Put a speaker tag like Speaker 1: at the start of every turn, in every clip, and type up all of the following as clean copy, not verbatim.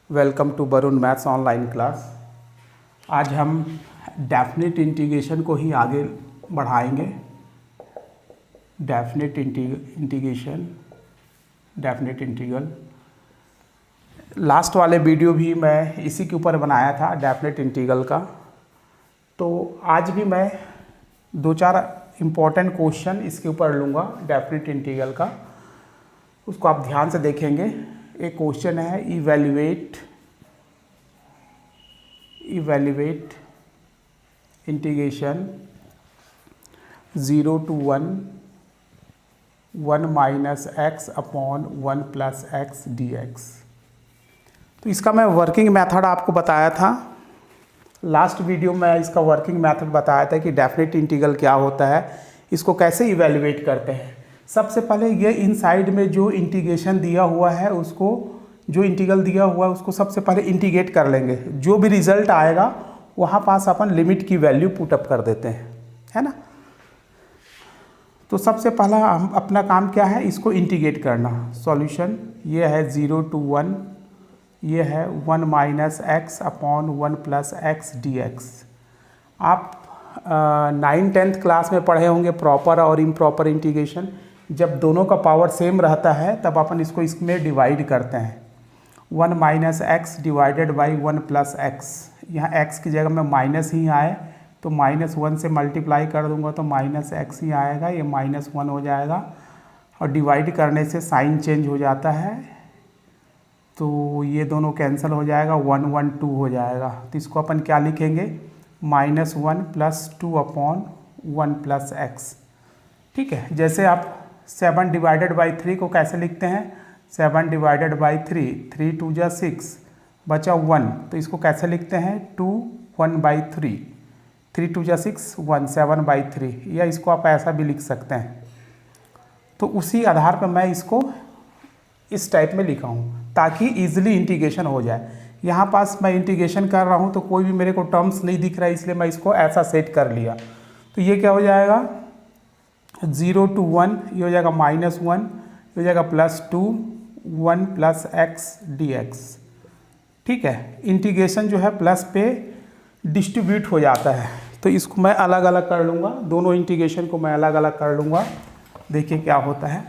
Speaker 1: Welcome to Varun maths online class. आज हम definite integration को ही आगे बढ़ाएंगे। डेफिनेट इंटीग्रल लास्ट वाले वीडियो भी मैं इसी के ऊपर बनाया था, डेफिनेट इंटीग्रल का। तो आज भी मैं दो चार इम्पोर्टेंट क्वेश्चन इसके ऊपर लूँगा डेफिनेट इंटीग्रल का, उसको आप ध्यान से देखेंगे। एक क्वेश्चन है evaluate integration 0 to 1 minus x upon 1 plus x D x. तो इसका मैं वर्किंग मेथड आपको बताया था लास्ट वीडियो में। इसका वर्किंग मेथड बताया था कि डेफिनेट इंटीग्रल क्या होता है, इसको कैसे इवैल्यूएट करते हैं। सबसे पहले ये इनसाइड में जो इंटीग्रेशन दिया हुआ है उसको, जो इंटीग्रल दिया हुआ है उसको सबसे पहले इंटीग्रेट कर लेंगे। जो भी रिजल्ट आएगा वहाँ पास अपन लिमिट की वैल्यू पुटअप कर देते हैं, है ना। तो सबसे पहला हम अपना काम क्या है, इसको इंटीग्रेट करना। सॉल्यूशन ये है 0 to 1, ये है 1 minus x upon 1 plus x D x. आप 9th-10th क्लास में पढ़े होंगे प्रॉपर और इम्प्रॉपर इंटीग्रेशन। जब दोनों का पावर सेम रहता है तब अपन इसको इसमें डिवाइड करते हैं। 1 minus x divided by 1 plus x. यहाँ एक्स की जगह में माइनस ही आए तो -1 से मल्टीप्लाई कर दूंगा तो माइनस एक्स ही आएगा, ये -1 हो जाएगा। और डिवाइड करने से साइन चेंज हो जाता है तो ये दोनों कैंसिल हो जाएगा, 1 1 2 हो जाएगा। तो इसको अपन क्या लिखेंगे, -1 प्लस 2 अपॉन 1 प्लस एक्स। ठीक है, जैसे आप 7 डिवाइडेड बाई 3 को कैसे लिखते हैं, 7 डिवाइडेड बाई 3, 3 2 जा 6 बचा 1, तो इसको कैसे लिखते हैं 2 1 बाई 3, 3 2 जा 6 1 7 बाई 3, या इसको आप ऐसा भी लिख सकते हैं। तो उसी आधार पर मैं इसको इस टाइप में लिखा हूँ ताकि ईजिली इंटीग्रेशन हो जाए। यहाँ पास मैं इंटीग्रेशन कर रहा हूँ तो कोई भी मेरे को टर्म्स नहीं दिख रहा है, इसलिए मैं इसको ऐसा सेट कर लिया। तो ये क्या हो जाएगा 0 to 1, ये हो जाएगा -1, ये हो जाएगा +2 1 प्लस एक्स डी एक्स। ठीक है, इंटीग्रेशन जो है प्लस पे डिस्ट्रीब्यूट हो जाता है। तो इसको मैं अलग अलग कर लूँगा, दोनों इंटीग्रेशन को मैं अलग अलग कर लूँगा। देखिए क्या होता है।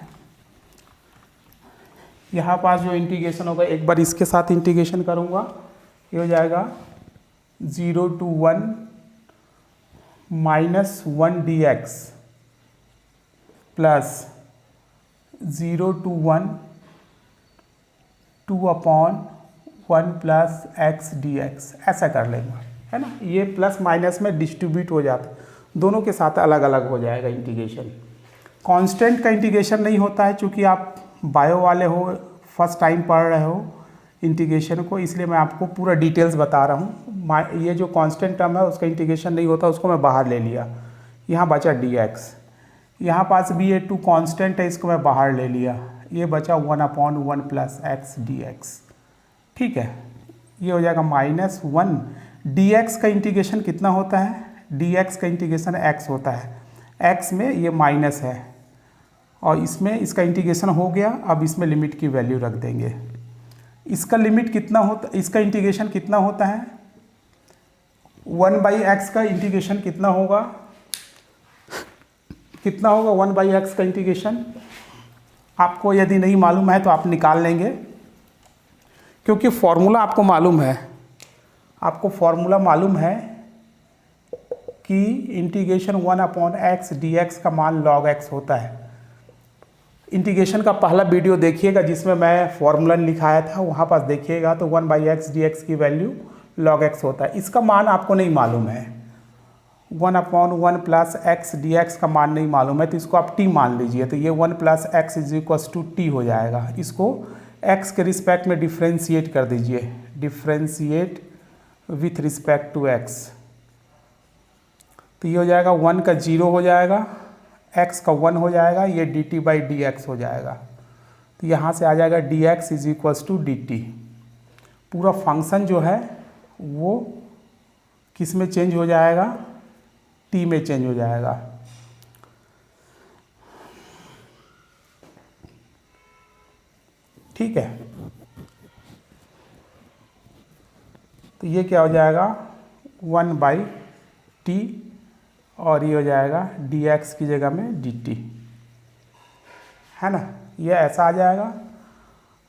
Speaker 1: यहाँ पास जो इंटीग्रेशन होगा, एक बार इसके साथ इंटीग्रेशन करूँगा, ये हो जाएगा 0 to 1 minus 1 D x plus 0 to 1 2 upon 1 plus x D x, ऐसा कर लेंगे, है ना। ये प्लस माइनस में डिस्ट्रीब्यूट हो जाता है, दोनों के साथ अलग अलग हो जाएगा इंटीग्रेशन। कांस्टेंट का इंटीग्रेशन नहीं होता है, चूँकि आप बायो वाले हो, फर्स्ट टाइम पढ़ रहे हो इंटीग्रेशन को, इसलिए मैं आपको पूरा डिटेल्स बता रहा हूँ। ये जो कांस्टेंट टर्म है उसका इंटीग्रेशन नहीं होता, उसको मैं बाहर ले लिया। यहाँ बचा डी एक्स, यहाँ पास भी ये 2 कांस्टेंट है, इसको मैं बाहर ले लिया। ये बचा 1 upon 1 plus x D x. ठीक है, ये हो जाएगा -1। डी एक्स का इंटीग्रेशन कितना होता है, डी एक्स का इंटीग्रेशन एक्स होता है, एक्स में ये माइनस है और इसमें इसका इंटीग्रेशन हो गया। अब इसमें लिमिट की वैल्यू रख देंगे। इसका लिमिट कितना होता, इसका इंटीग्रेशन कितना होता है, 1/x का इंटीग्रेशन कितना होगा, 1/x का इंटीग्रेशन। आपको यदि नहीं मालूम है तो आप निकाल लेंगे, क्योंकि फॉर्मूला आपको मालूम है। आपको फॉर्मूला मालूम है कि integration 1 upon x D x का मान log x होता है। इंटीग्रेशन का पहला वीडियो देखिएगा जिसमें मैं फॉर्मूला लिखाया था, वहाँ पास देखिएगा तो 1/x dx की वैल्यू log x होता है। इसका मान आपको नहीं मालूम है, 1 upon 1 plus x D x का मान नहीं मालूम है, तो इसको आप t मान लीजिए। तो ये 1 plus x is equals to t हो जाएगा। इसको x के रिस्पेक्ट में डिफ्रेंशिएट कर दीजिए, differentiate with respect to x। तो ये हो जाएगा 1 का 0 हो जाएगा, x का 1 हो जाएगा, ये dt बाई डी एक्स हो जाएगा। तो यहाँ से आ जाएगा dx is equals to dt। पूरा फंक्शन जो है वो किस में चेंज हो जाएगा, t में चेंज हो जाएगा। ठीक है, तो ये क्या हो जाएगा 1/t और ये हो जाएगा dx की जगह में dt, है ना, ये ऐसा आ जाएगा।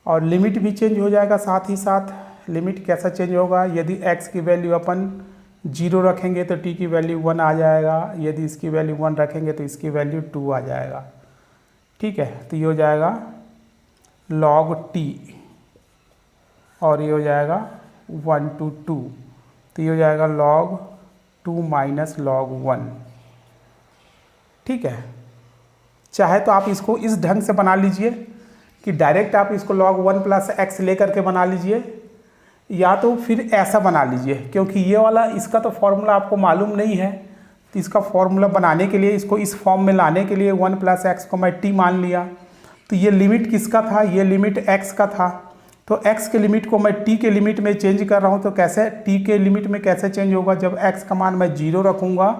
Speaker 1: और लिमिट भी चेंज हो जाएगा साथ ही साथ। लिमिट कैसा चेंज होगा, यदि x की वैल्यू अपन 0 रखेंगे तो t की वैल्यू 1 आ जाएगा, यदि इसकी वैल्यू 1 रखेंगे तो इसकी वैल्यू 2 आ जाएगा। ठीक है, तो ये हो जाएगा log t और ये हो जाएगा 1 to 2, तो ये हो जाएगा log 2 माइनस log 1। ठीक है, चाहे तो आप इसको इस ढंग से बना लीजिए कि डायरेक्ट आप इसको log 1 प्लस x लेकर के बना लीजिए, या तो फिर ऐसा बना लीजिए, क्योंकि ये वाला इसका तो फॉर्मूला आपको मालूम नहीं है। तो इसका फॉर्मूला बनाने के लिए, इसको इस फॉर्म में लाने के लिए 1 प्लस एक्स को मैं t मान लिया। तो ये लिमिट किसका था, ये लिमिट x का था। तो x के लिमिट को मैं t के लिमिट में चेंज कर रहा हूँ। तो कैसे t के लिमिट में कैसे चेंज होगा, जब x का मान मैं 0 रखूँगा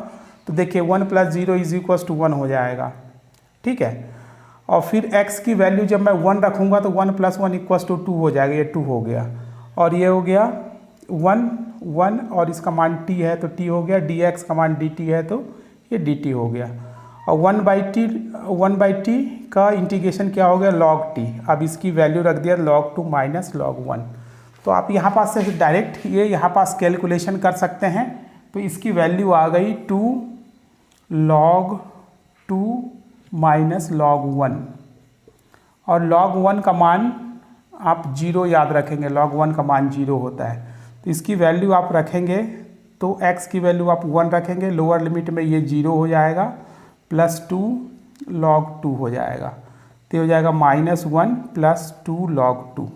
Speaker 1: तो देखिए 1 + 0 = 1 हो जाएगा। ठीक है, और फिर x की वैल्यू जब मैं 1 रखूँगा तो 1 + 1 = 2 हो जाएगा, ये 2 हो गया। और ये हो गया 1 1 और इसका मान t है तो t हो गया, dx का मान dt है तो ये dt हो गया। और 1/t का इंटीग्रेशन क्या हो गया log t। अब इसकी वैल्यू रख दिया log 2 माइनस log 1। तो आप यहाँ पास से डायरेक्ट ये यहाँ पास कैलकुलेशन कर सकते हैं। तो इसकी वैल्यू आ गई 2 log 2 माइनस log 1, और log 1 का मान आप 0 याद रखेंगे, log 1 का मान 0 होता है। तो इसकी वैल्यू आप रखेंगे तो x की वैल्यू आप 1 रखेंगे, लोअर लिमिट में ये 0 हो जाएगा, +2 log 2 हो जाएगा। तो ये हो जाएगा -1 + 2 log 2।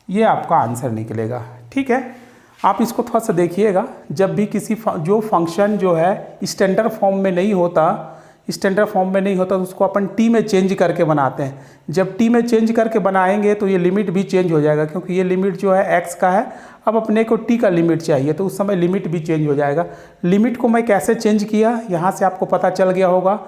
Speaker 1: ये आपका आंसर निकलेगा। ठीक है, आप इसको थोड़ा सा देखिएगा। जब भी किसी जो फंक्शन जो है स्टैंडर्ड फॉर्म में नहीं होता, तो उसको अपन टी में चेंज करके बनाते हैं। जब टी में चेंज करके बनाएंगे तो ये लिमिट भी चेंज हो जाएगा, क्योंकि ये लिमिट जो है एक्स का है, अब अपने को टी का लिमिट चाहिए तो उस समय लिमिट भी चेंज हो जाएगा। लिमिट को मैं कैसे चेंज किया, यहाँ से आपको पता चल गया होगा।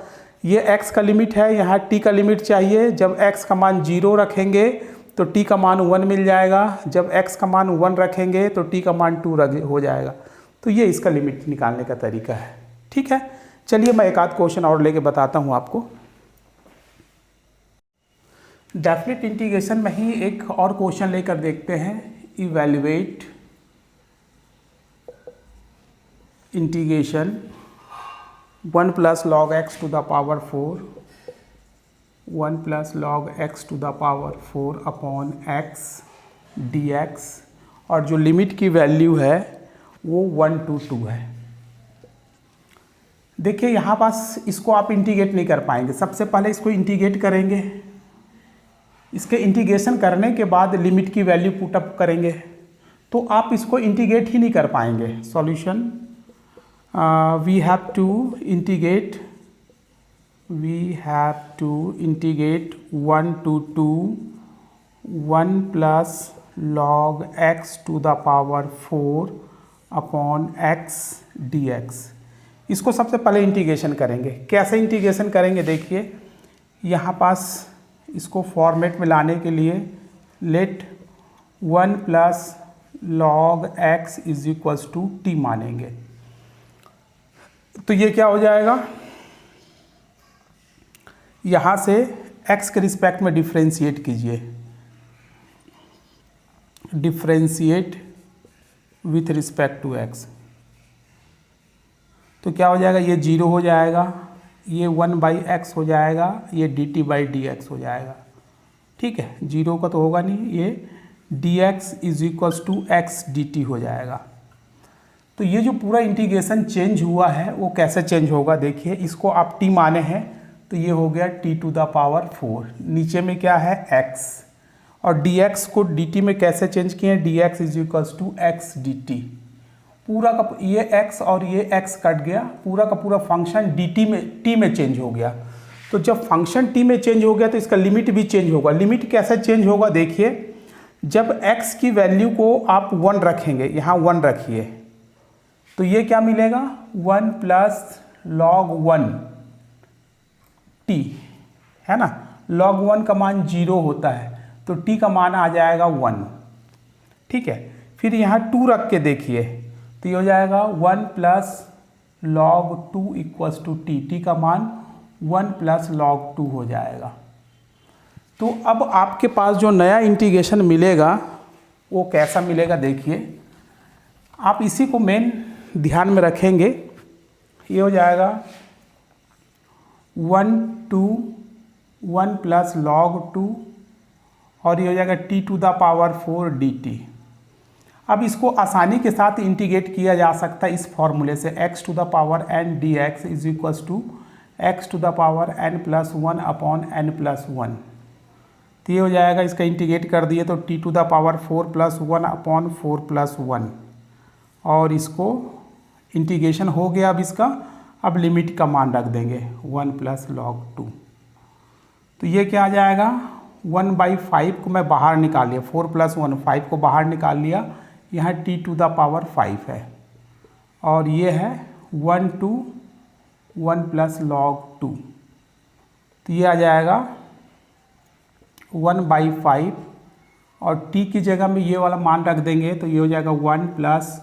Speaker 1: ये एक्स का लिमिट है, यहाँ टी का लिमिट चाहिए। जब एक्स का मान 0 रखेंगे तो टी का मान 1 मिल जाएगा, जब एक्स का मान 1 रखेंगे तो टी का मान 2 हो जाएगा। तो ये इसका लिमिट निकालने का तरीका है। ठीक है, चलिए मैं एक आध क्वेश्चन और लेके बताता हूँ आपको। डेफिनेट इंटीग्रेशन में ही एक और क्वेश्चन लेकर देखते हैं। Evaluate integration 1 + log x to the power 4, 1 + log x to the power 4 upon x dx, और जो लिमिट की वैल्यू है वो 1 to 2 है। देखिए यहाँ पास इसको आप इंटीग्रेट नहीं कर पाएंगे। सबसे पहले इसको इंटीग्रेट करेंगे, इसके इंटीग्रेशन करने के बाद लिमिट की वैल्यू पुट अप करेंगे, तो आप इसको इंटीग्रेट ही नहीं कर पाएंगे। Solution we have to integrate 1 to 2 1 + log x to the power 4 upon x dx। इसको सबसे पहले इंटीग्रेशन करेंगे। कैसे इंटीग्रेशन करेंगे, देखिए यहाँ पास इसको फॉर्मेट में लाने के लिए लेट 1 + log x = t मानेंगे। तो ये क्या हो जाएगा, यहाँ से x के रिस्पेक्ट में डिफ्रेंशिएट कीजिए, differentiate with respect to x। तो क्या हो जाएगा, ये 0 हो जाएगा, ये 1/x हो जाएगा, ये dt/dx हो जाएगा। ठीक है, 0 का तो होगा नहीं, ये dx = x dt हो जाएगा। तो ये जो पूरा इंटीग्रेशन चेंज हुआ है वो कैसे चेंज होगा, देखिए इसको आप t माने हैं तो ये हो गया t⁴। नीचे में क्या है x, और dx को dt में कैसे चेंज किए, dx = x dt। पूरा का ये x और ये x कट गया, पूरा का पूरा फंक्शन t में चेंज हो गया। तो जब फंक्शन t में चेंज हो गया तो इसका लिमिट भी चेंज होगा। लिमिट कैसे चेंज होगा, देखिए जब x की वैल्यू को आप 1 रखेंगे, यहाँ 1 रखिए, तो ये क्या मिलेगा 1 + log 1 t, है ना। log 1 का मान 0 होता है तो t का मान आ जाएगा 1। ठीक है, फिर यहाँ 2 रख के देखिए तो ये हो जाएगा 1 plus log 2 equals to t, t का मान 1 प्लस log 2 हो जाएगा। तो अब आपके पास जो नया इंटीग्रेशन मिलेगा वो कैसा मिलेगा देखिए, आप इसी को मेन ध्यान में रखेंगे। ये हो जाएगा 1 प्लस log 2 और ये हो जाएगा t to the power 4 dt। अब इसको आसानी के साथ इंटीग्रेट किया जा सकता है इस फॉर्मूले से, x to the power n dx is equals to x to the power n plus 1 upon n plus 1। तो ये हो जाएगा, इसका इंटीग्रेट कर दिए तो t to the power 4 plus 1 upon 4 plus 1, और इसको इंटीग्रेशन हो गया। अब इसका अब लिमिट का मान रख देंगे 1 प्लस log 2। तो ये क्या आ जाएगा, 1/5 को मैं बाहर निकाल लिया, 4 प्लस 1 5 को बाहर निकाल लिया, यहाँ t टू द पावर 5 है, और ये है 1 प्लस log 2। तो ये आ जाएगा 1/5 और t की जगह में ये वाला मान रख देंगे तो ये हो जाएगा 1 plus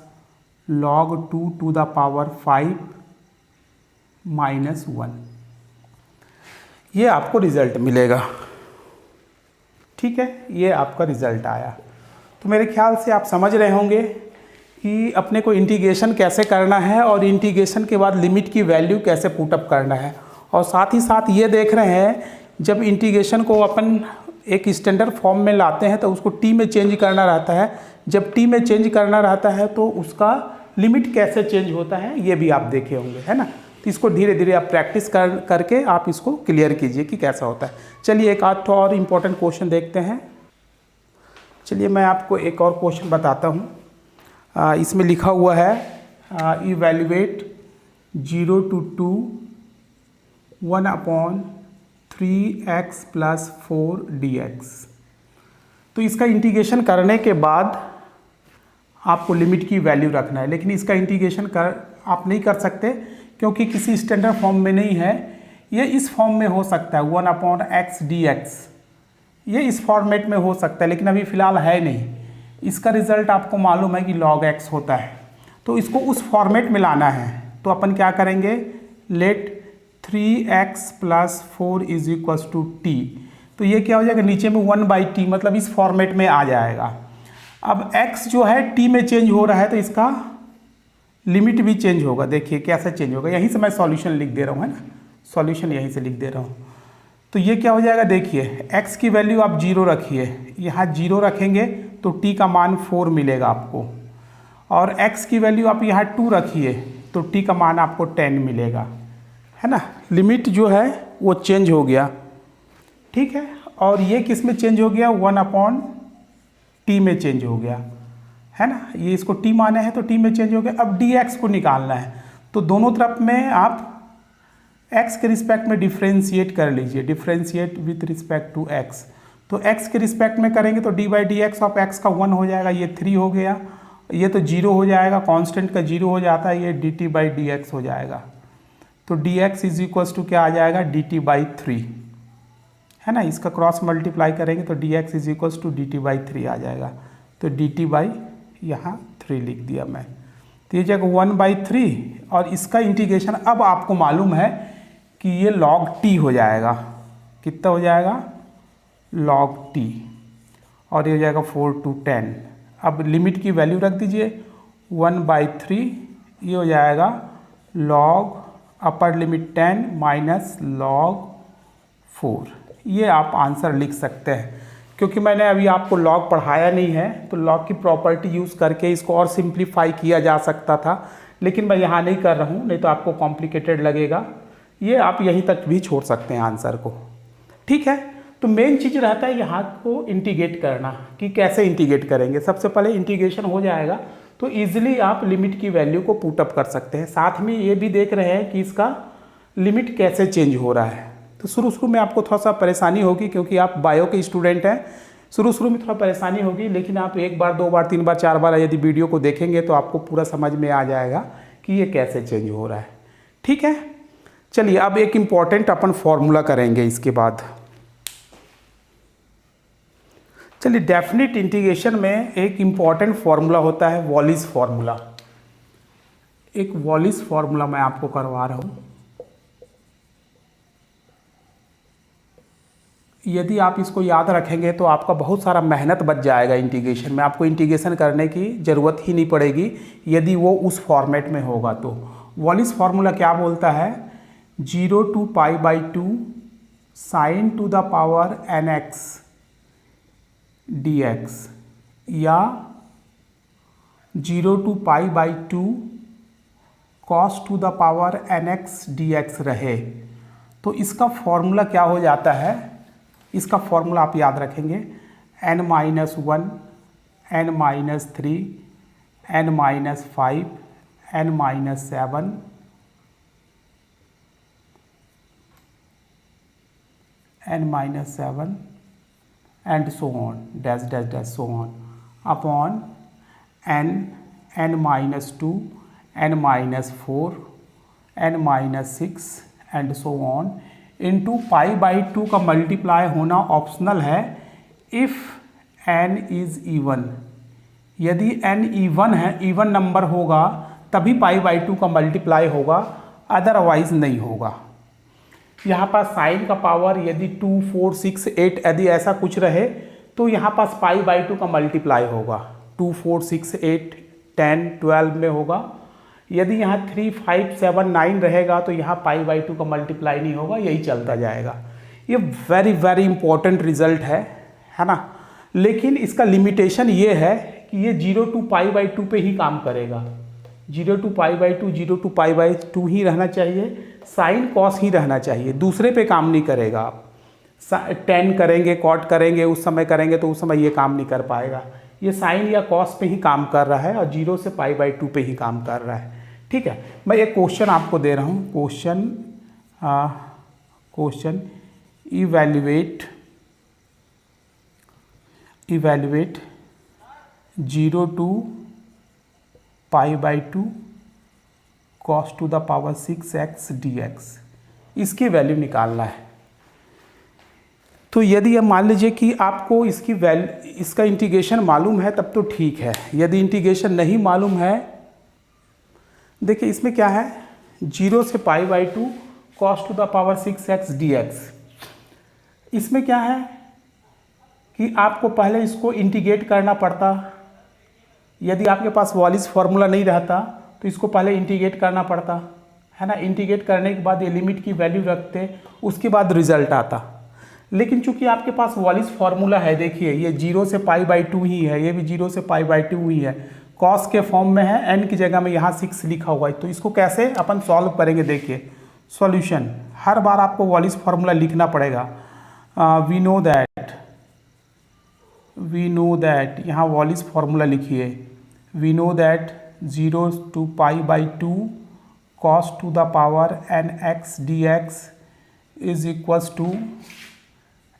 Speaker 1: log 2 to the power 5 minus 1। ये आपको रिजल्ट मिलेगा, ठीक है, ये आपका रिजल्ट आया। तो मेरे ख्याल से आप समझ रहे होंगे कि अपने को इंटीग्रेशन कैसे करना है और इंटीग्रेशन के बाद लिमिट की वैल्यू कैसे पुटअप करना है, और साथ ही साथ ये देख रहे हैं जब इंटीग्रेशन को अपन एक स्टैंडर्ड फॉर्म में लाते हैं तो उसको टी में चेंज करना रहता है। जब टी में चेंज करना रहता है तो उसका लिमिट कैसे चेंज होता है ये भी आप देखे होंगे, है ना। तो इसको धीरे धीरे आप प्रैक्टिस करके आप इसको क्लियर कीजिए कि कैसा होता है। चलिए एक आध और इम्पोर्टेंट क्वेश्चन देखते हैं। चलिए मैं आपको एक और क्वेश्चन बताता हूँ। इसमें लिखा हुआ है इवैल्यूएट 0 to 2 1/3x + 4 dx। तो इसका इंटीग्रेशन करने के बाद आपको लिमिट की वैल्यू रखना है, लेकिन इसका इंटीग्रेशन आप नहीं कर सकते क्योंकि किसी स्टैंडर्ड फॉर्म में नहीं है। ये इस फॉर्म में हो सकता है 1/x dx, ये इस फॉर्मेट में हो सकता है, लेकिन अभी फ़िलहाल है नहीं। इसका रिज़ल्ट आपको मालूम है कि log x होता है, तो इसको उस फॉर्मेट में लाना है। तो अपन क्या करेंगे, लेट 3x + 4 = t। तो ये क्या हो जाएगा, नीचे में 1/t, मतलब इस फॉर्मेट में आ जाएगा। अब x जो है t में चेंज हो रहा है तो इसका लिमिट भी चेंज होगा। देखिए कैसे चेंज होगा, यहीं से मैं सॉल्यूशन लिख दे रहा हूँ, है ना, सॉल्यूशन यहीं से लिख दे रहा हूँ। तो ये क्या हो जाएगा, देखिए x की वैल्यू आप 0 रखिए, यहाँ 0 रखेंगे तो t का मान 4 मिलेगा आपको, और x की वैल्यू आप यहाँ 2 रखिए तो t का मान आपको 10 मिलेगा, है ना। लिमिट जो है वो चेंज हो गया, ठीक है। और ये किस में चेंज हो गया, 1/t में चेंज हो गया, है ना। ये इसको t माने हैं तो t में चेंज हो गया। अब dx को निकालना है, तो दोनों तरफ में आप x के रिस्पेक्ट में डिफ्रेंशिएट कर लीजिए, differentiate with respect to x। तो x के रिस्पेक्ट में करेंगे तो d/dx ऑफ x का 1 हो जाएगा, ये 3 हो गया, ये तो 0 हो जाएगा, कांस्टेंट का 0 हो जाता है, ये dt/dx हो जाएगा। तो dx = क्या आ जाएगा, dt/3, है ना। इसका क्रॉस मल्टीप्लाई करेंगे तो dx = dt/3 आ जाएगा। तो dt/यहाँ 3 लिख दिया मैं, तो ये जगह 1/3, और इसका इंटीग्रेशन अब आपको मालूम है कि ये log t हो जाएगा। कितना हो जाएगा, log t, और ये हो जाएगा 4 to 10। अब लिमिट की वैल्यू रख दीजिए 1/3, ये हो जाएगा log upper limit 10 minus log 4। ये आप आंसर लिख सकते हैं। क्योंकि मैंने अभी आपको log पढ़ाया नहीं है तो log की प्रॉपर्टी यूज़ करके इसको और सिंप्लीफाई किया जा सकता था, लेकिन मैं यहाँ नहीं कर रहा हूँ, नहीं तो आपको कॉम्प्लिकेटेड लगेगा। ये आप यहीं तक भी छोड़ सकते हैं आंसर को, ठीक है। तो मेन चीज़ रहता है यहाँ को इंटीग्रेट करना, कि कैसे इंटीग्रेट करेंगे। सबसे पहले इंटीग्रेशन हो जाएगा तो ईजिली आप लिमिट की वैल्यू को पुटअप कर सकते हैं। साथ में ये भी देख रहे हैं कि इसका लिमिट कैसे चेंज हो रहा है। तो शुरू में आपको थोड़ा सा परेशानी होगी क्योंकि आप बायो के स्टूडेंट हैं, शुरू में थोड़ा परेशानी होगी, लेकिन आप 1 बार 2 बार 3 बार 4 बार यदि वीडियो को देखेंगे तो आपको पूरा समझ में आ जाएगा कि ये कैसे चेंज हो रहा है, ठीक है। चलिए अब एक इम्पॉर्टेंट अपन फॉर्मूला करेंगे इसके बाद। चलिए, डेफिनेट इंटीग्रेशन में एक इम्पॉर्टेंट फॉर्मूला होता है वॉलिस फॉर्मूला। एक वॉलिस फॉर्मूला मैं आपको करवा रहा हूँ। यदि आप इसको याद रखेंगे तो आपका बहुत सारा मेहनत बच जाएगा इंटीग्रेशन में। आपको इंटीग्रेशन करने की ज़रूरत ही नहीं पड़ेगी यदि वो उस फॉर्मेट में होगा तो। वॉलिस फार्मूला क्या बोलता है? 0 to π/2 sin to the power nx dx या 0 to π/2 cos to the power nx dx रहे तो इसका फॉर्मूला क्या हो जाता है? इसका फॉर्मूला आप याद रखेंगे n-1, n-3, n-5, n-7, n-7 and so on dash dash dash so on upon n-2, n-4, n-6 and so on into π/2 का मल्टीप्लाई होना ऑप्शनल है इफ़ n इज़ इवन। यदि n इवन है, इवन नंबर होगा तभी π/2 का multiply होगा, otherwise नहीं होगा। यहाँ पास साइन का पावर यदि 2, 4, 6, 8 यदि ऐसा कुछ रहे तो यहाँ पास π/2 का मल्टीप्लाई होगा। 2, 4, 6, 8, 10, 12 में होगा। यदि यहाँ 3, 5, 7, 9 रहेगा तो यहाँ π/2 का मल्टीप्लाई नहीं होगा, यही चलता जाएगा। ये वेरी वेरी इंपॉर्टेंट रिजल्ट है ना। लेकिन इसका लिमिटेशन ये है कि ये 0 to π/2 पे ही काम करेगा। 0 to π/2, 0 to π/2 ही रहना चाहिए, साइन कॉस ही रहना चाहिए, दूसरे पे काम नहीं करेगा। आप 10 करेंगे, कॉट करेंगे, उस समय करेंगे तो उस समय ये काम नहीं कर पाएगा। ये साइन या कॉस पे ही काम कर रहा है और 0 से π/2 पे ही काम कर रहा है। ठीक है, मैं एक क्वेश्चन आपको दे रहा हूँ। Question evaluate 0 to π/2 cos to the power 6x dx, इसकी वैल्यू निकालना है। तो यदि ये मान लीजिए कि आपको इसका इंटीग्रेशन मालूम है तब तो ठीक है। यदि इंटीग्रेशन नहीं मालूम है, देखिए इसमें क्या है, 0 से π/2 cos to the power 6x dx। इसमें क्या है कि आपको पहले इसको इंटीग्रेट करना पड़ता। यदि आपके पास वॉलिस फार्मूला नहीं रहता तो इसको पहले इंटीग्रेट करना पड़ता, है ना। इंटीग्रेट करने के बाद ये लिमिट की वैल्यू रखते, उसके बाद रिजल्ट आता। लेकिन चूंकि आपके पास वॉलिस फार्मूला है, देखिए ये 0 से π/2 ही है, ये भी 0 से π/2 ही है, कॉस के फॉर्म में है, n की जगह में यहाँ 6 लिखा हुआ है। तो इसको कैसे अपन सॉल्व करेंगे? देखिए सॉल्यूशन, हर बार आपको वॉलिस फार्मूला लिखना पड़ेगा। वी नो दैट यहाँ वॉलिस फार्मूला लिखिए। We know that 0 to π/2 cos to the power nx dx is equals to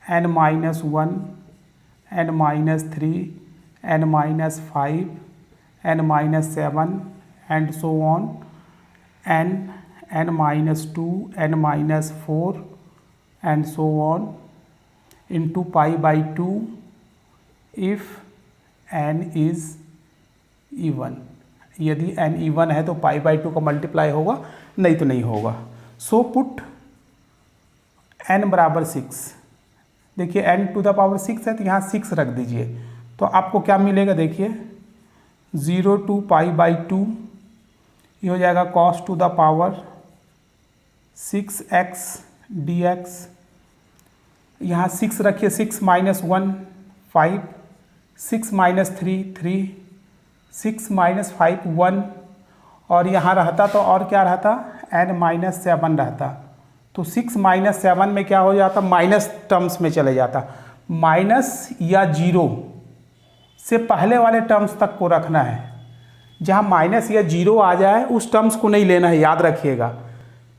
Speaker 1: n-1, n-3, n-5, n-7 and so on, n-2, n-4 and so on into π/2 if n is even। यदि n even है तो π/2 का multiply होगा, नहीं तो नहीं होगा। So put n बराबर 6। देखिए n to the power 6 है तो यहाँ 6 रख दीजिए, तो आपको क्या मिलेगा? देखिए 0 to π/2 ये हो जाएगा cos to the power 6x dx। यहाँ 6 रखिए, 6 - 1 5, 6 - 3 3, 6 - 5 1, और यहाँ रहता तो और क्या रहता? n-7 रहता। तो 6 - 7 में क्या हो जाता? माइनस टर्म्स में चले जाता। माइनस या 0 से पहले वाले टर्म्स तक को रखना है। जहाँ माइनस या 0 आ जाए उस टर्म्स को नहीं लेना है, याद रखिएगा।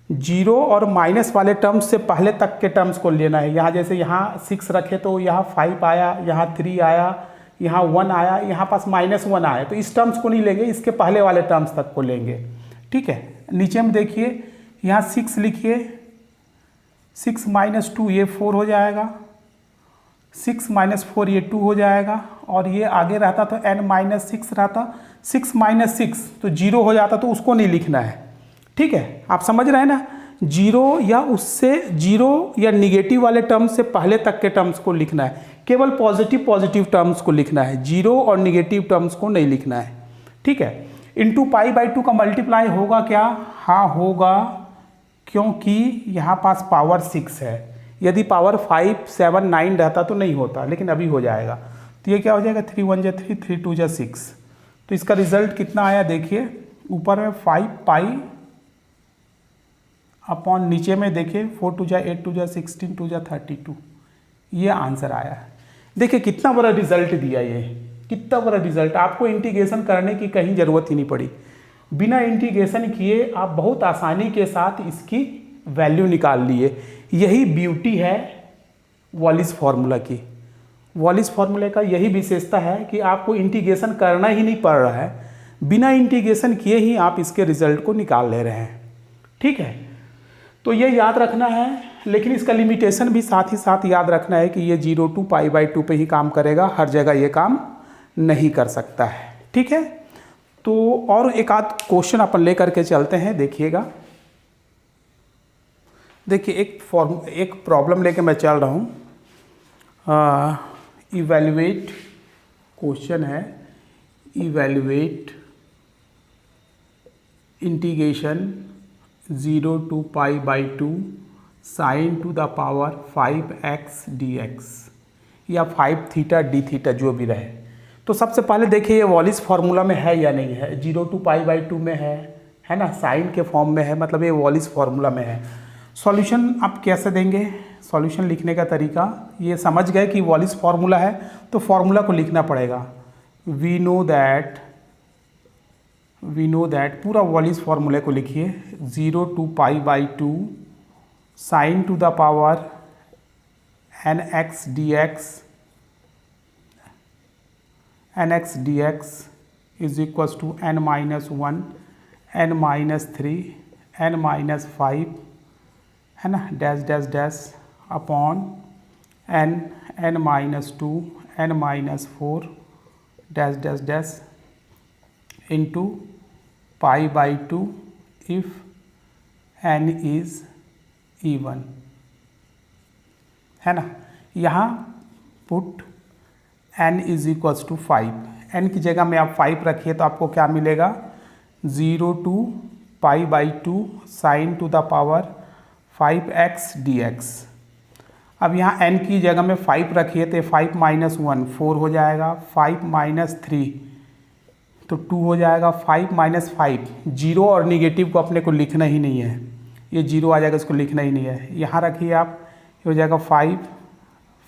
Speaker 1: 0 और माइनस वाले टर्म्स से पहले तक के टर्म्स को लेना है। यहाँ जैसे यहाँ 6 रखे तो यहाँ 5 आया, यहाँ 3 आया, यहाँ 1 आया, यहाँ पास -1 आया, तो इस टर्म्स को नहीं लेंगे, इसके पहले वाले टर्म्स तक को लेंगे। ठीक है, नीचे में देखिए यहाँ 6 लिखिए, 6 - 2 ये 4 हो जाएगा, 6 माइनस 4 ये 2 हो जाएगा, और ये आगे रहता तो n माइनस 6 रहता, 6 माइनस 6 तो 0 हो जाता, तो उसको नहीं लिखना है। ठीक है, आप समझ रहे हैं ना, 0 या उससे 0 या निगेटिव वाले टर्म्स से पहले तक के टर्म्स को लिखना है, केवल पॉजिटिव टर्म्स को लिखना है, 0 और निगेटिव टर्म्स को नहीं लिखना है। ठीक है, इंटू पाई बाई 2 का मल्टीप्लाई होगा क्या? हाँ होगा, क्योंकि यहाँ पास पावर 6 है। यदि पावर 5, 7, 9 रहता तो नहीं होता, लेकिन अभी हो जाएगा। तो ये क्या हो जाएगा, 3 1 जा 3, 3 2 जा 6। तो इसका रिजल्ट कितना आया देखिए, ऊपर में 5 पाई अपॉन नीचे में देखिए 4 2 जा 8 2 जा 16 2 जा 32, ये आंसर आया है। देखिए कितना बड़ा रिजल्ट दिया, ये कितना बड़ा रिजल्ट। आपको इंटीग्रेशन करने की कहीं ज़रूरत ही नहीं पड़ी, बिना इंटीग्रेशन किए आप बहुत आसानी के साथ इसकी वैल्यू निकाल लिए। यही ब्यूटी है वॉलिस फार्मूला की। वॉलिस फार्मूले का यही विशेषता है कि आपको इंटीग्रेशन करना ही नहीं पड़ रहा है, बिना इंटीग्रेशन किए ही आप इसके रिजल्ट को निकाल ले रहे हैं। ठीक है, तो ये याद रखना है, लेकिन इसका लिमिटेशन भी साथ ही साथ याद रखना है कि ये 0 to π/2 पे ही काम करेगा, हर जगह ये काम नहीं कर सकता है। ठीक है, तो और एक आध क्वेश्चन अपन लेकर के चलते हैं, देखिएगा। देखिए एक प्रॉब्लम लेके मैं चल रहा हूँ, इवैल्यूएट क्वेश्चन है, evaluate integration 0 to π/2 sine to the power 5x dx या 5 थीटा डी थीटा जो भी रहे। तो सबसे पहले देखिए ये वॉलिस फार्मूला में है या नहीं है, 0 to π/2 में है ना, साइन के फॉर्म में है, मतलब ये वॉलिस फार्मूला में है। सॉल्यूशन आप कैसे देंगे, सॉल्यूशन लिखने का तरीका, ये समझ गए कि वॉलिस फार्मूला है तो फार्मूला को लिखना पड़ेगा। वी नो दैट पूरा वॉलिस फार्मूले को लिखिए, 0 to π/2 sine to the power nx dx is equals to n minus 1, n minus 3, n minus 5, है ना, dash dash dash upon n minus 2, n minus 4, dash dash dash into π/2 if n is even, है ना। यहाँ put n is equals to 5, n की जगह में आप 5 रखिए तो आपको क्या मिलेगा, 0 to π/2 sine to the power 5x dx। अब यहाँ n की जगह में 5 रखिए तो 5 माइनस 1 4 हो जाएगा, 5 माइनस 3 तो 2 हो जाएगा, 5 माइनस 5 जीरो और निगेटिव को अपने को लिखना ही नहीं है, ये जीरो आ जाएगा, इसको लिखना ही नहीं है। यहाँ रखिए आप, ये हो जाएगा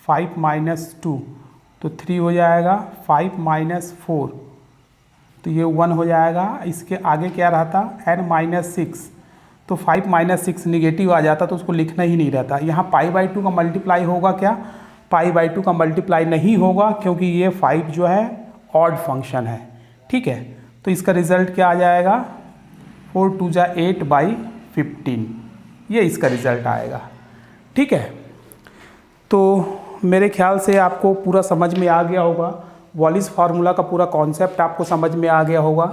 Speaker 1: 5 माइनस 2 तो 3 हो जाएगा, 5 माइनस 4 तो ये 1 हो जाएगा। इसके आगे क्या रहता, n माइनस 6 तो 5 माइनस 6 निगेटिव आ जाता तो उसको लिखना ही नहीं रहता। यहाँ π/2 का मल्टीप्लाई होगा क्या, π/2 का मल्टीप्लाई नहीं होगा, क्योंकि ये 5 जो है ऑड फंक्शन है। ठीक है, तो इसका रिजल्ट क्या आ जाएगा, 4 2 जा 8/15, ये इसका रिजल्ट आएगा। ठीक है, तो मेरे ख्याल से आपको पूरा समझ में आ गया होगा, वॉलिस फार्मूला का पूरा कॉन्सेप्ट आपको समझ में आ गया होगा,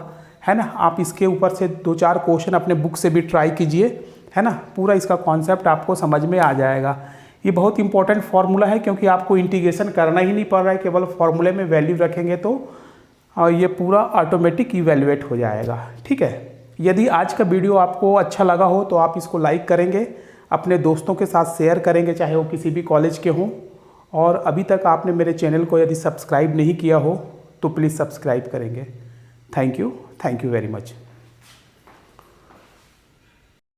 Speaker 1: है ना। आप इसके ऊपर से 2-4 क्वेश्चन अपने बुक से भी ट्राई कीजिए, है ना, पूरा इसका कॉन्सेप्ट आपको समझ में आ जाएगा। ये बहुत इंपॉर्टेंट फार्मूला है, क्योंकि आपको इंटीग्रेशन करना ही नहीं पड़ रहा है, केवल फार्मूले में वैल्यू रखेंगे तो ये पूरा ऑटोमेटिक इवैल्यूएट हो जाएगा। ठीक है, यदि आज का वीडियो आपको अच्छा लगा हो तो आप इसको लाइक करेंगे, अपने दोस्तों के साथ शेयर करेंगे, चाहे वो किसी भी कॉलेज के हों, और अभी तक आपने मेरे चैनल को यदि सब्सक्राइब नहीं किया हो तो प्लीज़ सब्सक्राइब करेंगे। Thank you very much.